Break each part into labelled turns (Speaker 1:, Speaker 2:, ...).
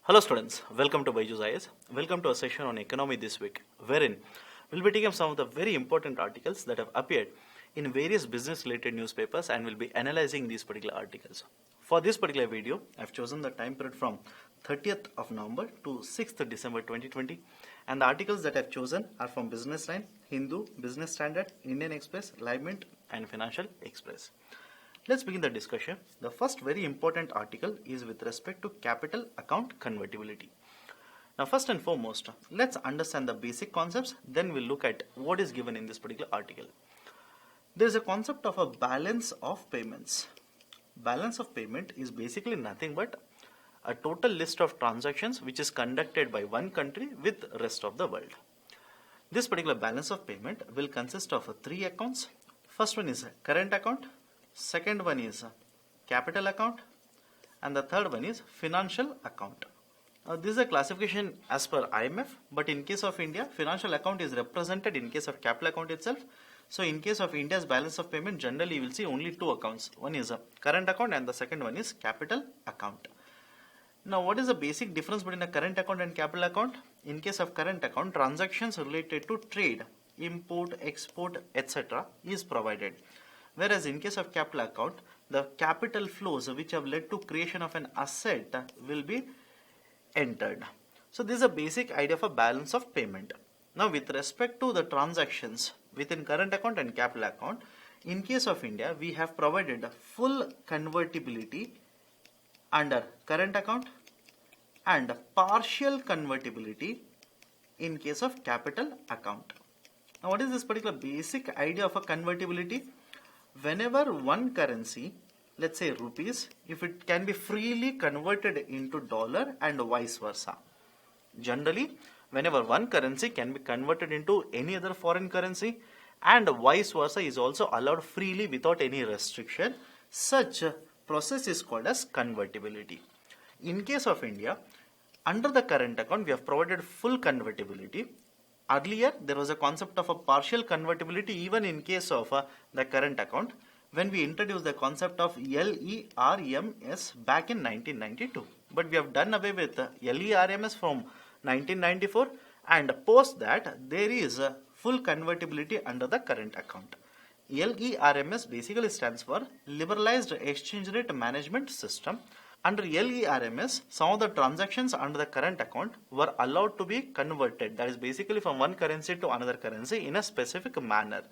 Speaker 1: Hello students, welcome to Byju's IAS. Welcome to a session on economy this week, wherein we'll be taking some of the very important articles that have appeared in various business related newspapers and we'll be analyzing these particular articles. For this particular video, I've chosen the time period from 30th of November to 6th December 2020, and the articles that I've chosen are from Business Line, Hindu, Business Standard, Indian Express, Live Mint and Financial Express. Let's begin the discussion. The first very important article is with respect to capital account convertibility. Now, first and foremost, let's understand the basic concepts, then we'll look at what is given in this particular article. There is a concept of a balance of payments. Balance of payment is basically nothing but a total list of transactions which is conducted by one country with rest of the world. This particular balance of payment will consist of three accounts. First one is current account. Second one is capital account, and the third one is financial account. This is a classification as per IMF, but in case of India, financial account is represented in case of capital account itself. So in case of India's balance of payment, generally you will see only two accounts. One is a current account and the second one is capital account. Now, what is the basic difference between a current account and capital account? In case of current account, transactions related to trade, import, export, etc. is provided. Whereas in case of capital account, the capital flows which have led to creation of an asset will be entered. So this is a basic idea of a balance of payment. Now, with respect to the transactions within current account and capital account, in case of India, we have provided full convertibility under current account and partial convertibility in case of capital account. Now, what is this particular basic idea of a convertibility? Whenever one currency, let's say rupees, if it can be freely converted into dollar and vice versa. Generally, whenever one currency can be converted into any other foreign currency and vice versa is also allowed freely without any restriction, such process is called as convertibility. In case of India, under the current account, we have provided full convertibility. Earlier, there was a concept of a partial convertibility even in case of the current account when we introduced the concept of LERMS back in 1992. But we have done away with LERMS from 1994, and post that there is a full convertibility under the current account. LERMS basically stands for Liberalized Exchange Rate Management System. Under LERMS, some of the transactions under the current account were allowed to be converted, that is basically from one currency to another currency in a specific manner.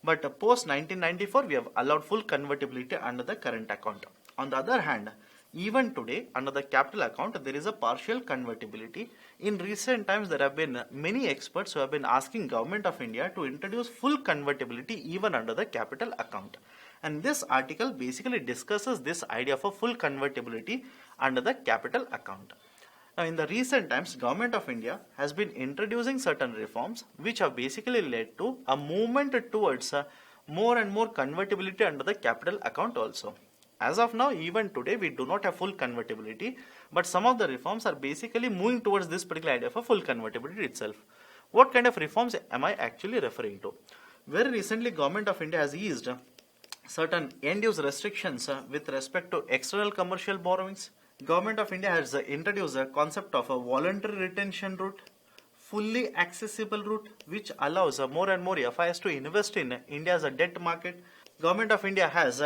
Speaker 1: But post 1994, we have allowed full convertibility under the current account. On the other hand, even today, under the capital account, there is a partial convertibility. In recent times, there have been many experts who have been asking Government of India to introduce full convertibility even under the capital account. And this article basically discusses this idea of a full convertibility under the capital account. Now, in the recent times, Government of India has been introducing certain reforms which have basically led to a movement towards more and more convertibility under the capital account also. As of now, even today, we do not have full convertibility, but some of the reforms are basically moving towards this particular idea of a full convertibility itself. What kind of reforms am I actually referring to? Very recently, Government of India has eased certain end-use restrictions with respect to external commercial borrowings. Government of India has introduced a concept of a voluntary retention route, fully accessible route, which allows more and more FIs to invest in India's debt market. Government of India has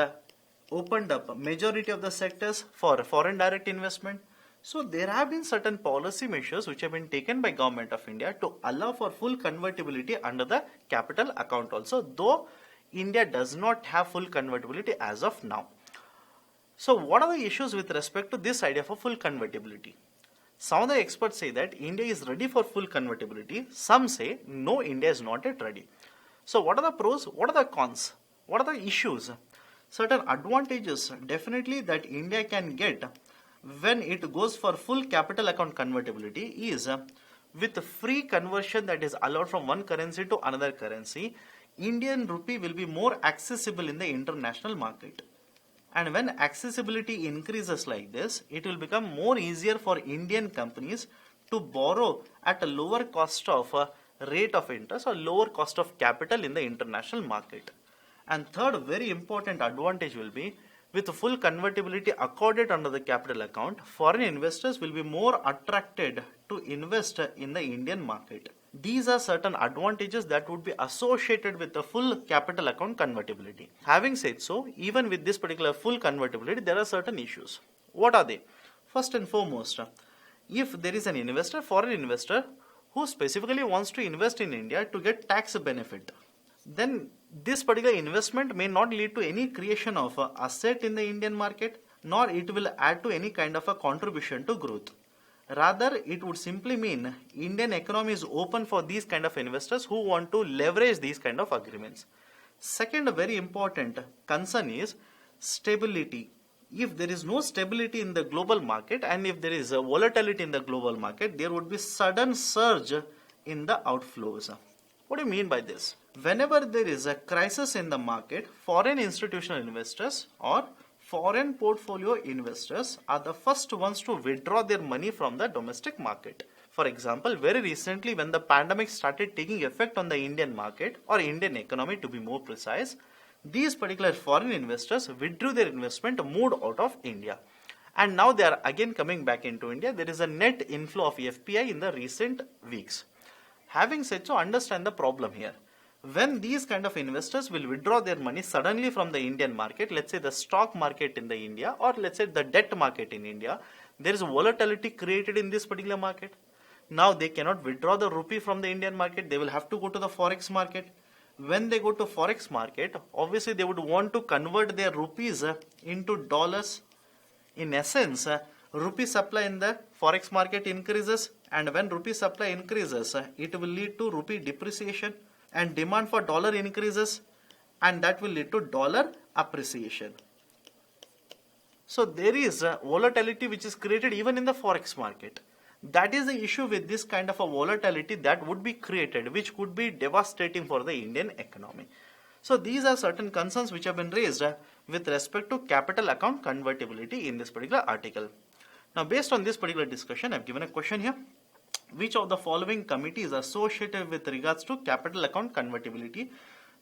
Speaker 1: opened up majority of the sectors for foreign direct investment. So there have been certain policy measures which have been taken by Government of India to allow for full convertibility under the capital account also, though India does not have full convertibility as of now. So what are the issues with respect to this idea of full convertibility? Some of the experts say that India is ready for full convertibility. Some say no, India is not yet ready. So what are the pros? What are the cons? What are the issues? Certain advantages definitely that India can get when it goes for full capital account convertibility is with free conversion that is allowed from one currency to another currency. Indian rupee will be more accessible in the international market. And when accessibility increases like this, it will become more easier for Indian companies to borrow at a lower cost of rate of interest or lower cost of capital in the international market. And third very important advantage will be with full convertibility accorded under the capital account, foreign investors will be more attracted to invest in the Indian market. These are certain advantages that would be associated with the full capital account convertibility. Having said so, even with this particular full convertibility, there are certain issues. What are they? First and foremost, if there is an investor, foreign investor, who specifically wants to invest in India to get tax benefit, then this particular investment may not lead to any creation of a asset in the Indian market, nor it will add to any kind of a contribution to growth. Rather, it would simply mean Indian economy is open for these kind of investors who want to leverage these kind of agreements. Second very important concern is stability. If there is no stability in the global market and if there is a volatility in the global market, there would be sudden surge in the outflows. What do you mean by this? Whenever there is a crisis in the market, foreign institutional investors or foreign portfolio investors are the first ones to withdraw their money from the domestic market. For example, very recently when the pandemic started taking effect on the Indian market or Indian economy to be more precise, these particular foreign investors withdrew their investment, moved out of India. And now they are again coming back into India. There is a net inflow of FPI in the recent weeks. Having said so, understand the problem here. When these kind of investors will withdraw their money suddenly from the Indian market, let's say the stock market in the India or let's say the debt market in India, there is volatility created in this particular market. Now they cannot withdraw the rupee from the Indian market. They will have to go to the forex market. When they go to forex market, obviously they would want to convert their rupees into dollars. In essence, rupee supply in the forex market increases, and when rupee supply increases, it will lead to rupee depreciation, and demand for dollar increases, and that will lead to dollar appreciation. So there is a volatility which is created even in the forex market. That is the issue with this kind of a volatility that would be created, which could be devastating for the Indian economy. So these are certain concerns which have been raised with respect to capital account convertibility in this particular article. Now based on this particular discussion, I have given a question here. Which of the following committees are associated with regards to capital account convertibility?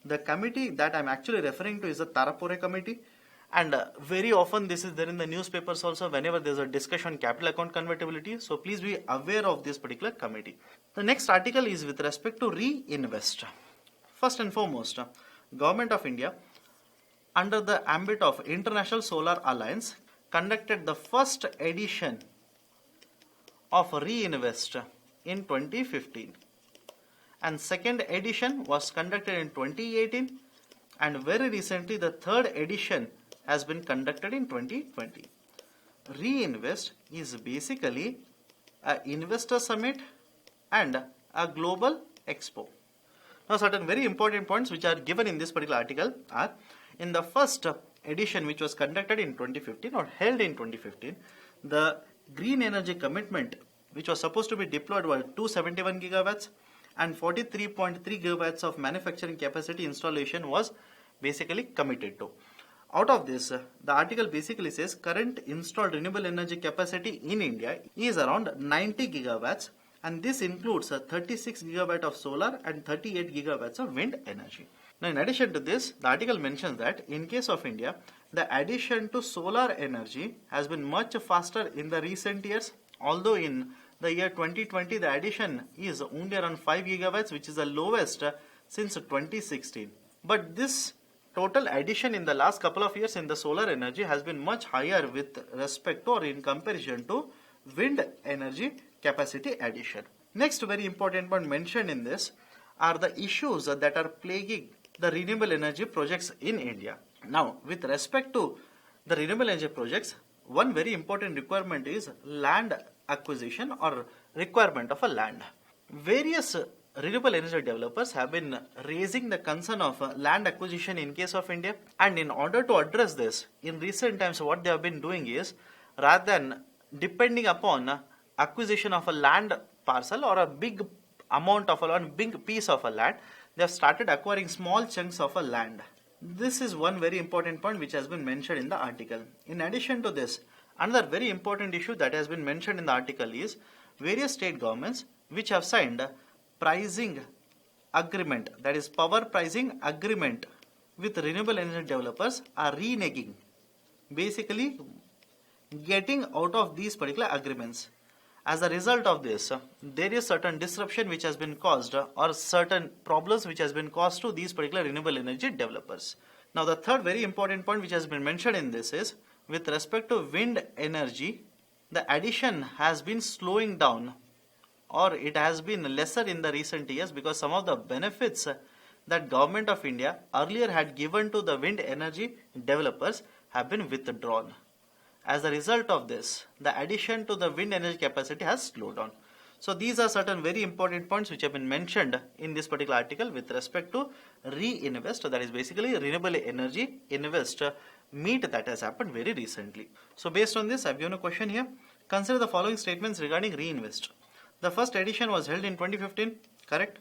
Speaker 1: The committee that I am actually referring to is the Tarapore committee, and very often this is there in the newspapers also whenever there is a discussion on capital account convertibility. So please be aware of this particular committee. The next article is with respect to reinvest. First and foremost, Government of India under the ambit of International Solar Alliance conducted the first edition of Reinvest in 2015, and second edition was conducted in 2018, and very recently the third edition has been conducted in 2020. Reinvest is basically an investor summit and a global expo. Now certain very important points which are given in this particular article are, in the first edition which was conducted in 2015 or held in 2015, the green energy commitment which was supposed to be deployed were 271 gigawatts and 43.3 gigawatts of manufacturing capacity installation was basically committed to. Out of this, the article basically says current installed renewable energy capacity in India is around 90 gigawatts, and this includes 36 gigawatt of solar and 38 gigawatts of wind energy. Now in addition to this, the article mentions that in case of India, the addition to solar energy has been much faster in the recent years, although in the year 2020 the addition is only around 5 gigawatts, which is the lowest since 2016. But this total addition in the last couple of years in the solar energy has been much higher with respect to or in comparison to wind energy capacity addition. Next very important point mentioned in this are the issues that are plaguing the renewable energy projects in India. Now with respect to the renewable energy projects, one very important requirement is land acquisition or requirement of a land. Various renewable energy developers have been raising the concern of land acquisition in case of India, and in order to address this, in recent times what they have been doing is, rather than depending upon acquisition of a land parcel or a big amount of a one big piece of a land, they have started acquiring small chunks of a land. This is one very important point which has been mentioned in the article. In addition to this, another very important issue that has been mentioned in the article is various state governments which have signed pricing agreement, that is power pricing agreement with renewable energy developers, are reneging, basically getting out of these particular agreements. As a result of this, there is certain disruption which has been caused or certain problems which has been caused to these particular renewable energy developers. Now the third very important point which has been mentioned in this is with respect to wind energy, the addition has been slowing down or it has been lesser in the recent years because some of the benefits that government of India earlier had given to the wind energy developers have been withdrawn. As a result of this, the addition to the wind energy capacity has slowed down. So these are certain very important points which have been mentioned in this particular article with respect to reinvest, that is basically renewable energy invest meet that has happened very recently. So based on this, I have given a question here. Consider the following statements regarding reinvest. The first edition was held in 2015, correct?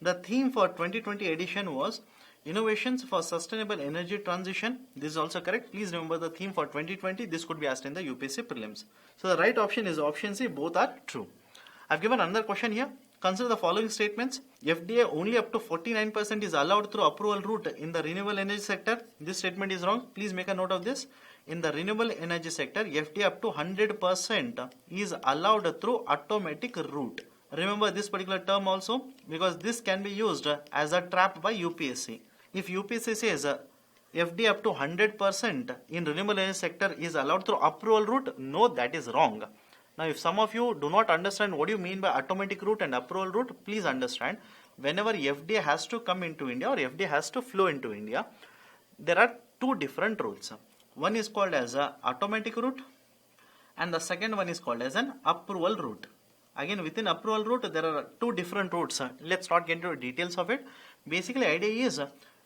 Speaker 1: The theme for 2020 edition was Innovations for Sustainable Energy Transition. This is also correct. Please remember the theme for 2020. This could be asked in the UPSC prelims. So the right option is option C. Both are true. I've given another question here. Consider the following statements. FDI only up to 49% is allowed through approval route in the renewable energy sector. This statement is wrong. Please make a note of this. In the renewable energy sector, FDI up to 100% is allowed through automatic route. Remember this particular term also because this can be used as a trap by UPSC. If UPSC says FD up to 100% in renewable energy sector is allowed through approval route, no, that is wrong. Now if some of you do not understand what you mean by automatic route and approval route, please understand whenever FDI has to come into India or FDI has to flow into India, there are two different routes. One is called as a automatic route and the second one is called as an approval route. Again, within approval route, there are two different routes. Let's not get into details of it. Basically, idea is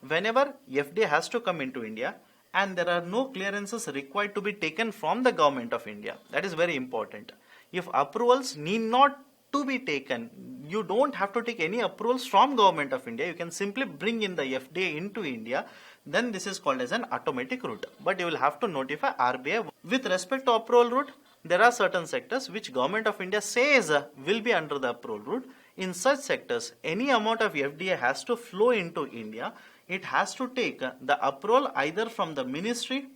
Speaker 1: whenever FDI has to come into India and there are no clearances required to be taken from the government of India. That is very important. If approvals need not to be taken, you don't have to take any approvals from government of India. You can simply bring in the FDI into India. Then this is called as an automatic route. But you will have to notify RBI. With respect to approval route, there are certain sectors which government of India says will be under the approval route. In such sectors, any amount of FDI has to flow into India. It has to take the approval either from the ministry,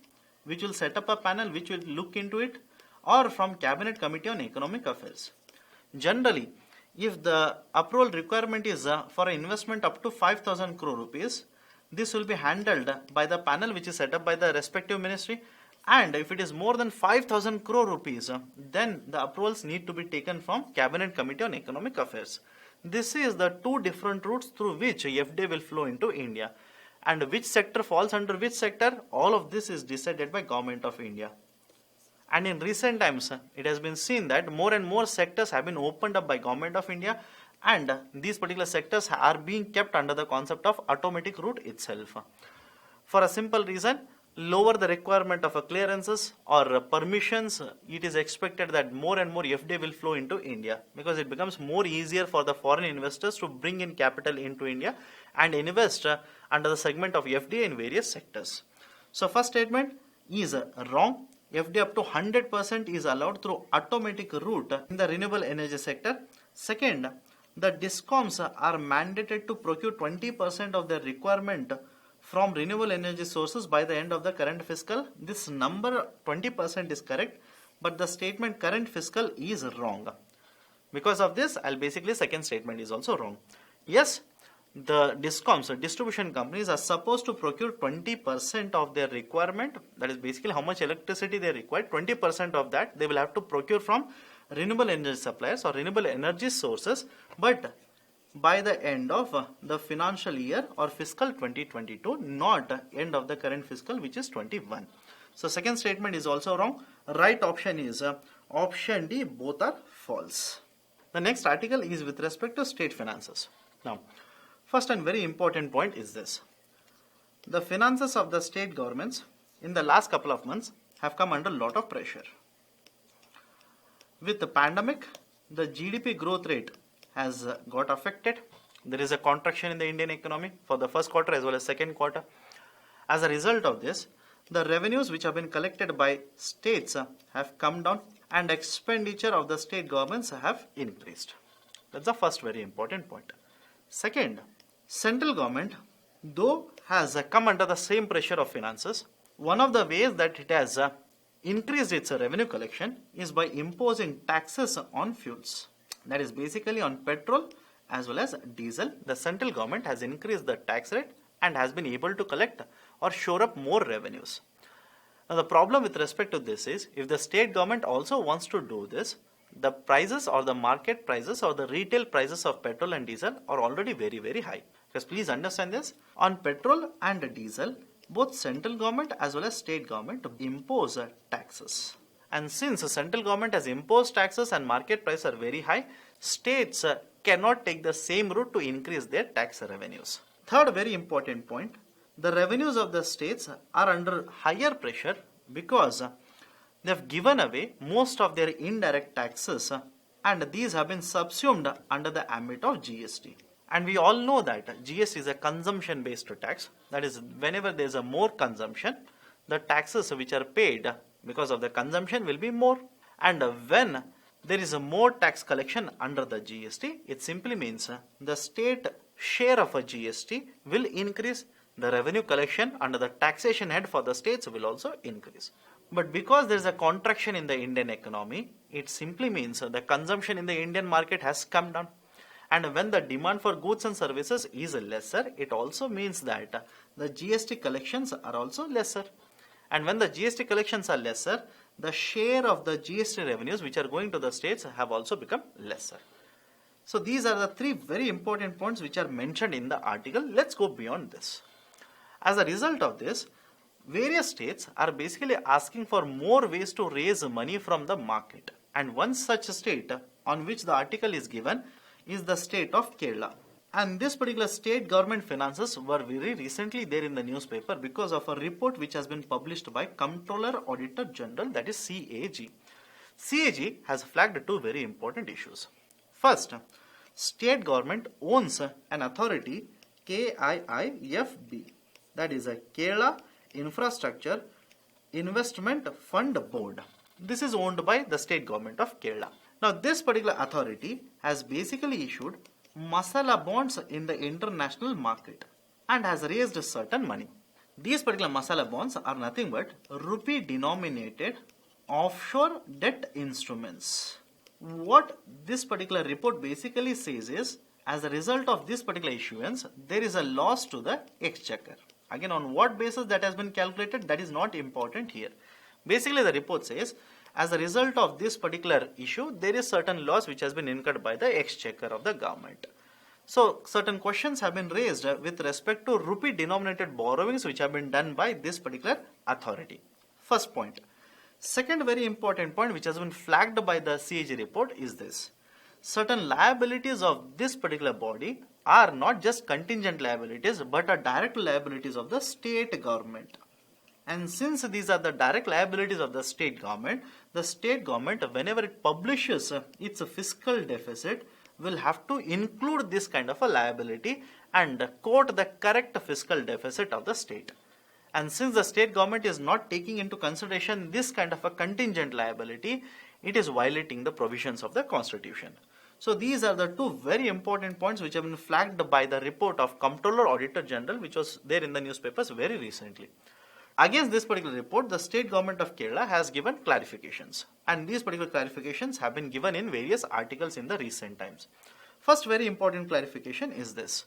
Speaker 1: which will set up a panel which will look into it, or from Cabinet Committee on Economic Affairs. Generally, if the approval requirement is for an investment up to 5,000 crore rupees, this will be handled by the panel which is set up by the respective ministry. And if it is more than 5,000 crore rupees, then the approvals need to be taken from Cabinet Committee on Economic Affairs. This is the two different routes through which FDI will flow into India. And which sector falls under which sector, all of this is decided by Government of India. And in recent times, it has been seen that more and more sectors have been opened up by Government of India, and these particular sectors are being kept under the concept of automatic route itself. For a simple reason, lower the requirement of clearances or permissions, it is expected that more and more FDI will flow into India because it becomes more easier for the foreign investors to bring in capital into India and invest under the segment of FDI in various sectors. So first statement is wrong. FDI up to 100% is allowed through automatic route in the renewable energy sector. Second, the DISCOMs are mandated to procure 20% of their requirement from renewable energy sources by the end of the current fiscal. This number 20% is correct, but the statement current fiscal is wrong. Because of this, second statement is also wrong. Yes, the DISCOMs, distribution companies, are supposed to procure 20% of their requirement. That is basically how much electricity they require. 20% of that they will have to procure from renewable energy suppliers or renewable energy sources. But by the end of the financial year or fiscal 2022, not end of the current fiscal, which is 21. So second statement is also wrong. Right option is option D. Both are false. The next article is with respect to state finances. Now, first and very important point is this. The finances of the state governments in the last couple of months have come under a lot of pressure. With the pandemic, the GDP growth rate has got affected. There is a contraction in the Indian economy for the first quarter as well as second quarter. As a result of this, the revenues which have been collected by states have come down and expenditure of the state governments have increased. That's the first very important point. Second, central government, though has come under the same pressure of finances, One of the ways that it has increased its revenue collection is by imposing taxes on fuels. That is basically on petrol as well as diesel. The central government has increased the tax rate and has been able to collect or shore up more revenues. Now the problem with respect to this is, if the state government also wants to do this, the prices or the market prices or the retail prices of petrol and diesel are already very, very high. Because please understand this, on petrol and diesel, both central government as well as state government impose taxes. And since the central government has imposed taxes and market prices are very high, states cannot take the same route to increase their tax revenues. Third very important point, the revenues of the states are under higher pressure because they have given away most of their indirect taxes and these have been subsumed under the ambit of GST. And we all know that GST is a consumption based tax. That is, whenever there is a more consumption, the taxes which are paid because of the consumption will be more. And when there is a more tax collection under the GST, it simply means the state share of a GST will increase. The revenue collection under the taxation head for the states will also increase. But because there is a contraction in the Indian economy, it simply means the consumption in the Indian market has come down. And when the demand for goods and services is lesser, it also means that the GST collections are also lesser. And when the GST collections are lesser, the share of the GST revenues which are going to the states have also become lesser. So these are the three very important points which are mentioned in the article. Let's go beyond this. As a result of this, various states are basically asking for more ways to raise money from the market. And one such state on which the article is given is the state of Kerala. And this particular state government finances were very recently there in the newspaper because of a report which has been published by Comptroller Auditor General, that is CAG. CAG has flagged two very important issues. First, state government owns an authority, KIIFB, that is a Kerala Infrastructure Investment Fund Board. This is owned by the state government of Kerala. Now this particular authority has basically issued masala bonds in the international market and has raised certain money. These particular masala bonds are nothing but rupee denominated offshore debt instruments. What this particular report basically says is, as a result of this particular issuance, there is a loss to the exchequer. Again, on what basis that has been calculated, that is not important here. Basically, the report says, as a result of this particular issue, there is certain loss which has been incurred by the exchequer of the government. So, certain questions have been raised with respect to rupee denominated borrowings which have been done by this particular authority. First point. Second very important point which has been flagged by the CAG report is this. Certain liabilities of this particular body are not just contingent liabilities but are direct liabilities of the state government. And since these are the direct liabilities of the state government whenever it publishes its fiscal deficit will have to include this kind of a liability and quote the correct fiscal deficit of the state. And since the state government is not taking into consideration this kind of a contingent liability, it is violating the provisions of the constitution. So these are the two very important points which have been flagged by the report of Comptroller Auditor General which was there in the newspapers very recently. Against this particular report, the state government of Kerala has given clarifications, and these particular clarifications have been given in various articles in the recent times. First very important clarification is this.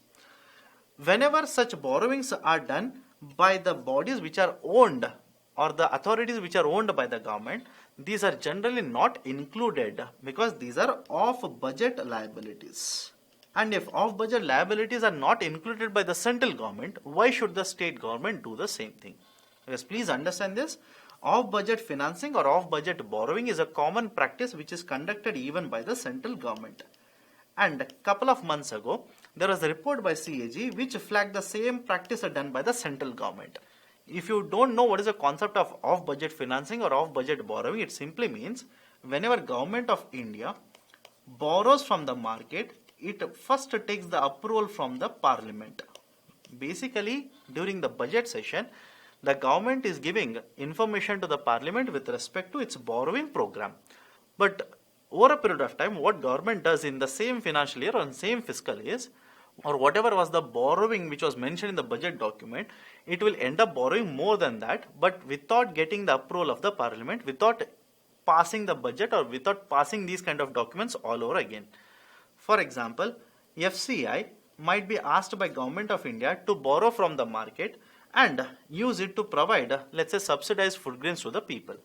Speaker 1: Whenever such borrowings are done by the bodies which are owned or the authorities which are owned by the government, these are generally not included because these are off-budget liabilities. And if off-budget liabilities are not included by the central government, why should the state government do the same thing? Because please understand this, off-budget financing or off-budget borrowing is a common practice which is conducted even by the central government. And a couple of months ago, there was a report by CAG which flagged the same practice done by the central government. If you don't know what is the concept of off-budget financing or off-budget borrowing, it simply means whenever government of India borrows from the market, it first takes the approval from the parliament. Basically, during the budget session, the government is giving information to the parliament with respect to its borrowing program. But over a period of time, what government does in the same financial year or same fiscal is, or whatever was the borrowing which was mentioned in the budget document, it will end up borrowing more than that, but without getting the approval of the parliament, without passing the budget or without passing these kind of documents all over again. For example, FCI might be asked by Government of India to borrow from the market and use it to provide, let's say, subsidized food grains to the people.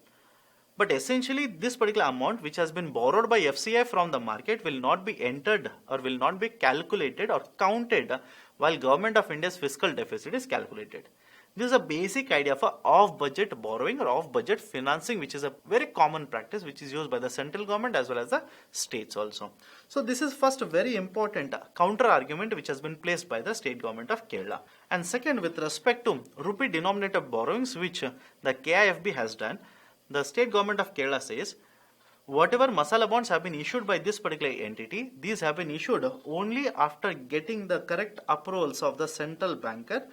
Speaker 1: But essentially, this particular amount which has been borrowed by FCI from the market will not be entered or will not be calculated or counted while Government of India's fiscal deficit is calculated. This is a basic idea for off-budget borrowing or off-budget financing, which is a very common practice which is used by the central government as well as the states also. So this is first a very important counter argument which has been placed by the state government of Kerala. And second, with respect to rupee denominated borrowings which the KIFB has done, the state government of Kerala says whatever masala bonds have been issued by this particular entity, these have been issued only after getting the correct approvals of the central banker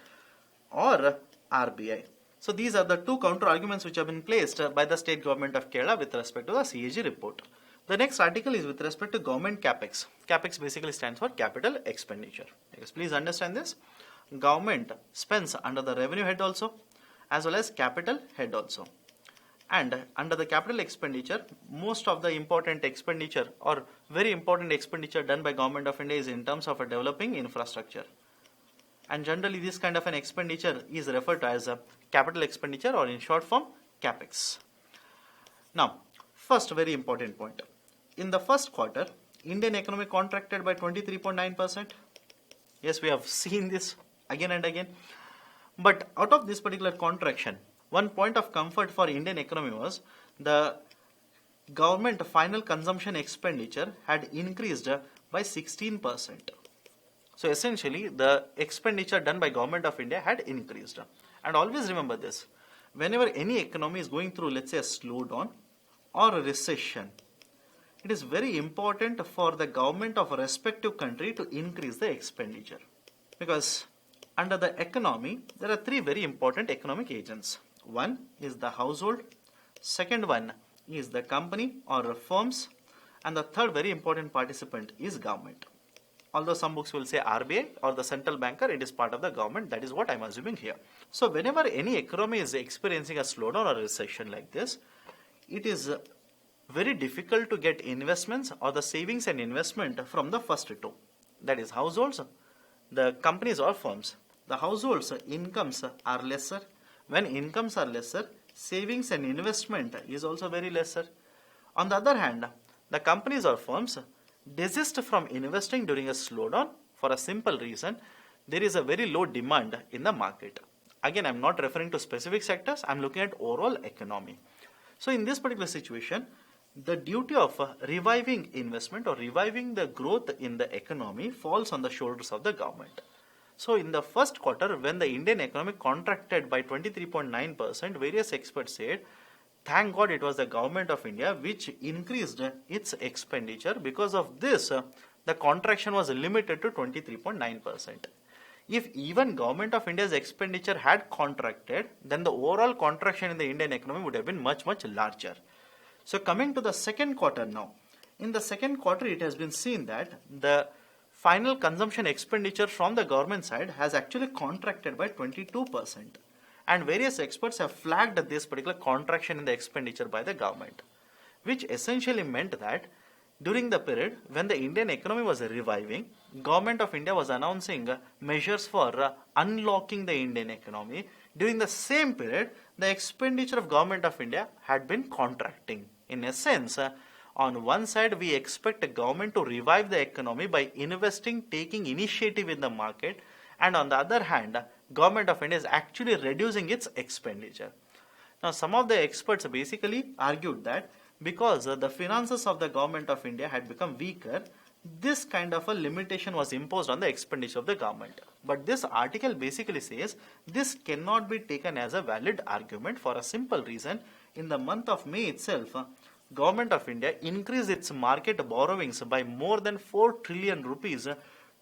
Speaker 1: or RBI. So these are the two counter arguments which have been placed by the state government of Kerala with respect to the CAG report. The next article is with respect to government capex. Capex basically stands for capital expenditure. Because please understand this. Government spends under the revenue head also as well as capital head also. And under the capital expenditure, most of the important expenditure or very important expenditure done by Government of India is in terms of developing infrastructure. And generally this kind of an expenditure is referred to as a capital expenditure or in short form capex. Now, first very important point. In the first quarter, Indian economy contracted by 23.9%. Yes, we have seen this again and again. But out of this particular contraction, one point of comfort for Indian economy was the government final consumption expenditure had increased by 16%. So essentially, the expenditure done by Government of India had increased. And always remember this, whenever any economy is going through, let's say, a slowdown or a recession, it is very important for the government of a respective country to increase the expenditure. Because under the economy, there are three very important economic agents. One is the household, second one is the company or firms, and the third very important participant is government. Although some books will say RBI or the central banker, it is part of the government. That is what I am assuming here. So whenever any economy is experiencing a slowdown or a recession like this, it is very difficult to get investments or the savings and investment from the first two. That is households, the companies or firms. The households incomes are lesser. When incomes are lesser, savings and investment is also very lesser. On the other hand, the companies or firms desist from investing during a slowdown for a simple reason: there is a very low demand in the market. Again, I am not referring to specific sectors, I am looking at overall economy. So in this particular situation, the duty of reviving investment or reviving the growth in the economy falls on the shoulders of the government. So in the first quarter, when the Indian economy contracted by 23.9%, various experts said, thank God it was the Government of India which increased its expenditure. Because of this, the contraction was limited to 23.9%. If even Government of India's expenditure had contracted, then the overall contraction in the Indian economy would have been much, much larger. So coming to the second quarter now. In the second quarter, it has been seen that the final consumption expenditure from the government side has actually contracted by 22%. And various experts have flagged this particular contraction in the expenditure by the government, which essentially meant that during the period when the Indian economy was reviving, Government of India was announcing measures for unlocking the Indian economy. During the same period, the expenditure of Government of India had been contracting. In a sense, on one side, we expect the government to revive the economy by investing, taking initiative in the market, and on the other hand, Government of India is actually reducing its expenditure. Now, some of the experts basically argued that because the finances of the Government of India had become weaker, this kind of a limitation was imposed on the expenditure of the government. But this article basically says this cannot be taken as a valid argument for a simple reason. In the month of May itself, Government of India increased its market borrowings by more than 4 trillion rupees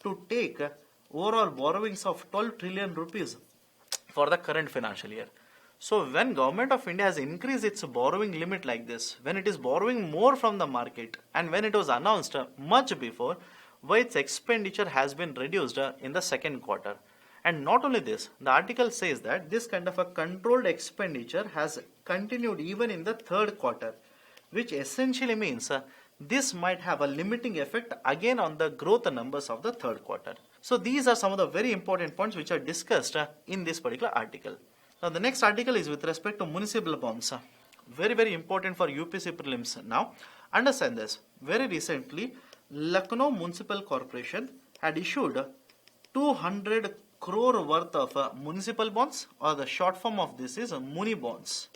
Speaker 1: to take overall borrowings of 12 trillion rupees for the current financial year. So when Government of India has increased its borrowing limit like this, when it is borrowing more from the market, and when it was announced much before, why its expenditure has been reduced in the second quarter. And not only this, the article says that this kind of a controlled expenditure has continued even in the third quarter, which essentially means this might have a limiting effect again on the growth numbers of the third quarter. So these are some of the very important points which are discussed in this particular article. Now the next article is with respect to municipal bonds. Very important for UPC prelims. Now understand this. Very recently, Lucknow Municipal Corporation had issued 200 crore worth of municipal bonds, or the short form of this is Muni bonds.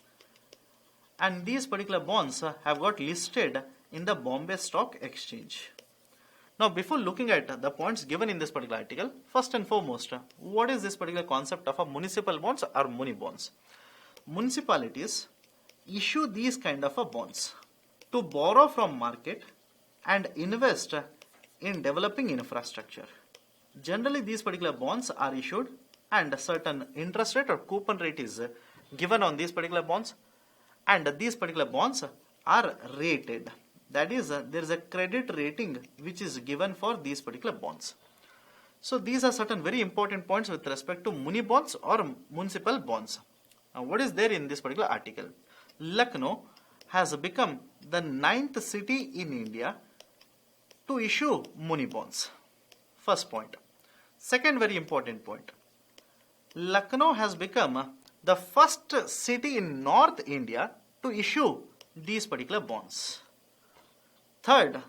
Speaker 1: And these particular bonds have got listed in the Bombay Stock Exchange. Now before looking at the points given in this particular article, first and foremost, what is this particular concept of a municipal bonds or Muni bonds? Municipalities issue these kind of bonds to borrow from market and invest in developing infrastructure. Generally these particular bonds are issued and a certain interest rate or coupon rate is given on these particular bonds, and these particular bonds are rated. That is, there is a credit rating which is given for these particular bonds. So these are certain very important points with respect to Muni bonds or municipal bonds. Now what is there in this particular article? Lucknow has become the 9th city in India to issue Muni bonds. First point. Second very important point. Lucknow has become the first city in North India to issue these particular bonds. Third,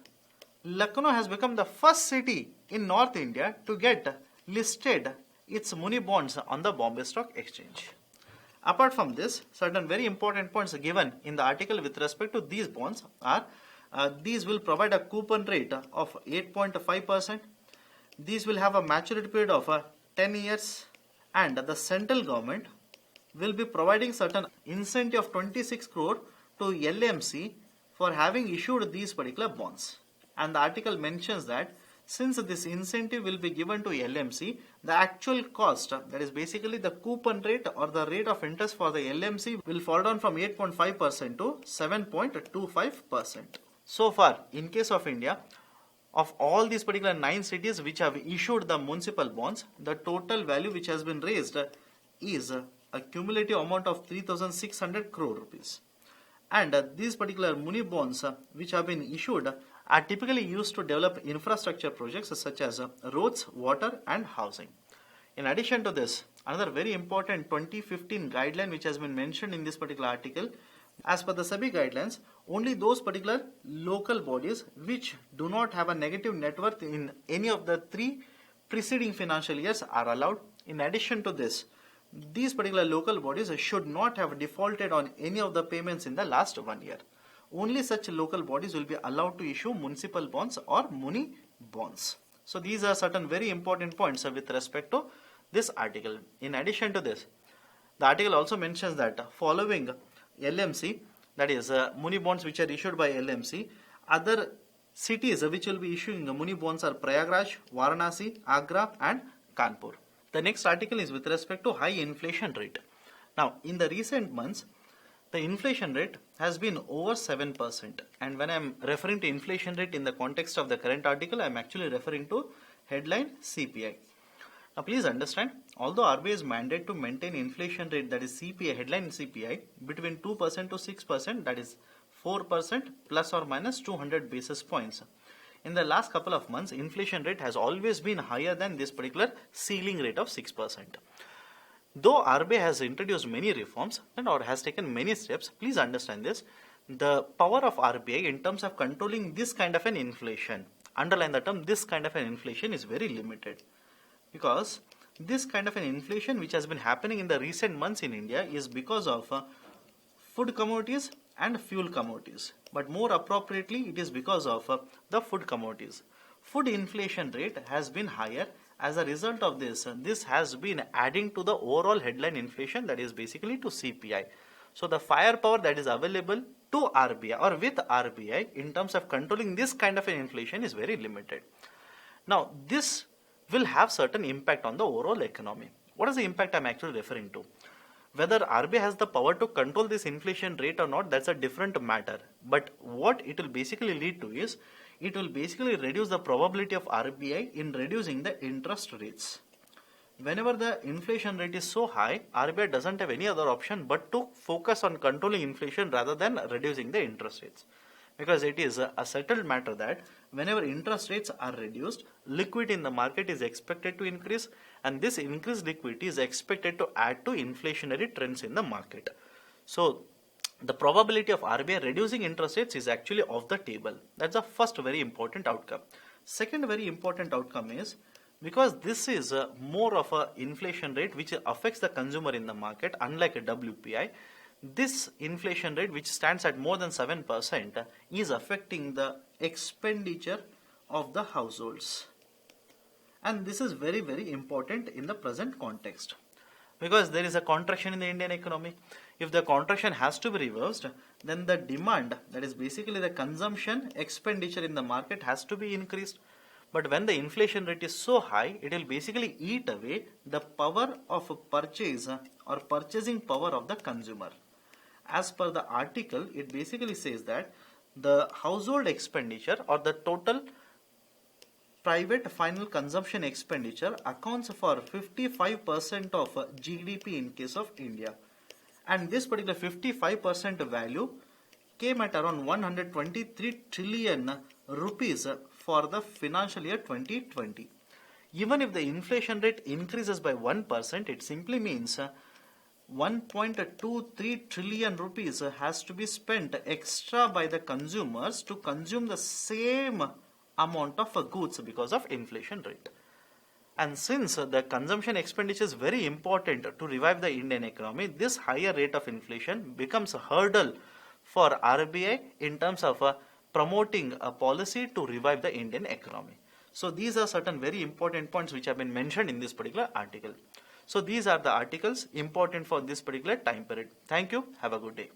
Speaker 1: Lucknow has become the first city in North India to get listed its Muni bonds on the Bombay Stock Exchange. Apart from this, certain very important points given in the article with respect to these bonds are these will provide a coupon rate of 8.5%. These will have a maturity period of 10 years, and the central government will be providing certain incentive of 26 crore to LMC for having issued these particular bonds. And the article mentions that since this incentive will be given to LMC, the actual cost, that is basically the coupon rate or the rate of interest for the LMC, will fall down from 8.5% to 7.25%. So far, in case of India, of all these particular 9 cities which have issued the municipal bonds, the total value which has been raised is a cumulative amount of 3,600 crore rupees. And these particular Muni bonds which have been issued are typically used to develop infrastructure projects such as roads, water and housing. In addition to this, another very important 2015 guideline which has been mentioned in this particular article. As per the SEBI guidelines, only those particular local bodies which do not have a negative net worth in any of the 3 preceding financial years are allowed. In addition to this, these particular local bodies should not have defaulted on any of the payments in the last 1 year. Only such local bodies will be allowed to issue municipal bonds or Muni bonds. So these are certain very important points with respect to this article. In addition to this, the article also mentions that following LMC, that is Muni bonds which are issued by LMC, other cities which will be issuing Muni bonds are Prayagraj, Varanasi, Agra and Kanpur. The next article is with respect to high inflation rate. Now in the recent months, the inflation rate has been over 7%, and when I am referring to inflation rate in the context of the current article, I am actually referring to headline CPI. Now please understand, although RBI is mandated to maintain inflation rate, that is CPI, headline CPI, between 2% to 6%, that is 4% plus or minus 200 basis points. In the last couple of months, inflation rate has always been higher than this particular ceiling rate of 6%. Though RBI has introduced many reforms and or has taken many steps, please understand this, the power of RBI in terms of controlling this kind of an inflation, underline the term, this kind of an inflation is very limited. Because this kind of an inflation which has been happening in the recent months in India is because of food commodities and fuel commodities. But more appropriately, it is because of the food commodities. Food inflation rate has been higher. As a result of this, this has been adding to the overall headline inflation, that is basically to CPI. So the firepower that is available to RBI or with RBI in terms of controlling this kind of an inflation is very limited. Now this will have certain impact on the overall economy. What is the impact I am actually referring to? Whether RBI has the power to control this inflation rate or not, that's a different matter. But what it will basically lead to is, it will basically reduce the probability of RBI in reducing the interest rates. Whenever the inflation rate is so high, RBI doesn't have any other option but to focus on controlling inflation rather than reducing the interest rates. Because it is a settled matter that whenever interest rates are reduced, liquidity in the market is expected to increase, and this increased liquidity is expected to add to inflationary trends in the market. So the probability of RBI reducing interest rates is actually off the table. That's the first very important outcome. Second very important outcome is, because this is more of a inflation rate which affects the consumer in the market, unlike a WPI, this inflation rate, which stands at more than 7%, is affecting the expenditure of the households. And this is very, very important in the present context, because there is a contraction in the Indian economy. If the contraction has to be reversed, then the demand, that is basically the consumption expenditure in the market, has to be increased. But when the inflation rate is so high, it will basically eat away the power of purchase or purchasing power of the consumer. As per the article, it basically says that the household expenditure or the total private final consumption expenditure accounts for 55% of GDP in case of India. And this particular 55% value came at around 123 trillion rupees for the financial year 2020. Even if the inflation rate increases by 1%, it simply means 1.23 trillion rupees has to be spent extra by the consumers to consume the same amount of goods because of inflation rate. And since the consumption expenditure is very important to revive the Indian economy, this higher rate of inflation becomes a hurdle for RBI in terms of promoting a policy to revive the Indian economy. So these are certain very important points which have been mentioned in this particular article. So these are the articles important for this particular time period. Thank you. Have a good day.